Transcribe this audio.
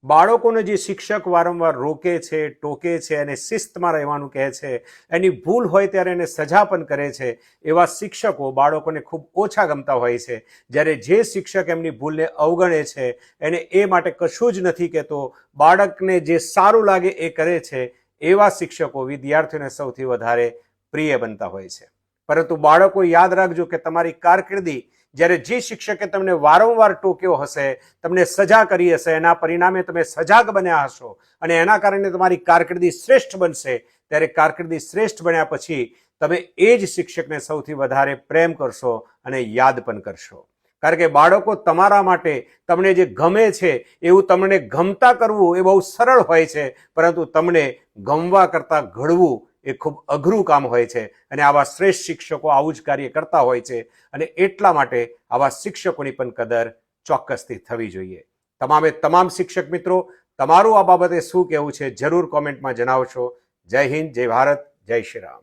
બાળકોને જે શિક્ષક વારંવાર રોકે છે, ટોકે છે અને શિસ્તમાં રહેવાનું કહે છે, એની ભૂલ હોય ત્યારે એને સજા પણ કરે છે, એવા શિક્ષકો બાળકોને ખૂબ ઓછા ગમતા હોય છે. જ્યારે જે શિક્ષક એમની ભૂલને અવગણે છે, એને એ માટે કશું જ નથી કહેતો, બાળકને જે સારું લાગે એ કરે છે, એવા શિક્ષકો વિદ્યાર્થીઓને સૌથી વધારે પ્રિય બનતા હોય છે. પરંતુ બાળકો યાદ રાખજો કે તમારી કારકિર્દી જ્યારે જે શિક્ષકે તમને વારંવાર ટોક્યો હશે, તમને સજા કરી હશે, એના પરિણામે તમે સજાગ બન્યા હશો અને એના કારણે તમારી કારકિર્દી શ્રેષ્ઠ બનશે, ત્યારે કારકિર્દી શ્રેષ્ઠ બન્યા પછી તમે એ જ શિક્ષકને સૌથી વધારે પ્રેમ કરશો અને યાદ પણ કરશો. કારણ કે બાળકો તમારા માટે તમને જે ગમે છે એવું તમને ગમતા કરવું એ બહુ સરળ હોય છે, પરંતુ તમને ગમવા કરતાં ઘડવું એ ખૂબ અઘરું કામ હોય છે. અને આવા શ્રેષ્ઠ શિક્ષકો આવું જ કાર્ય કરતા હોય છે અને એટલા માટે આવા શિક્ષકોની પણ કદર ચોક્કસથી થવી જોઈએ. તમામ શિક્ષક મિત્રો, તમારું આ બાબતે શું કહેવું છે જરૂર કોમેન્ટમાં જણાવશો. જય હિન્દ, જય ભારત, જય શ્રી રામ.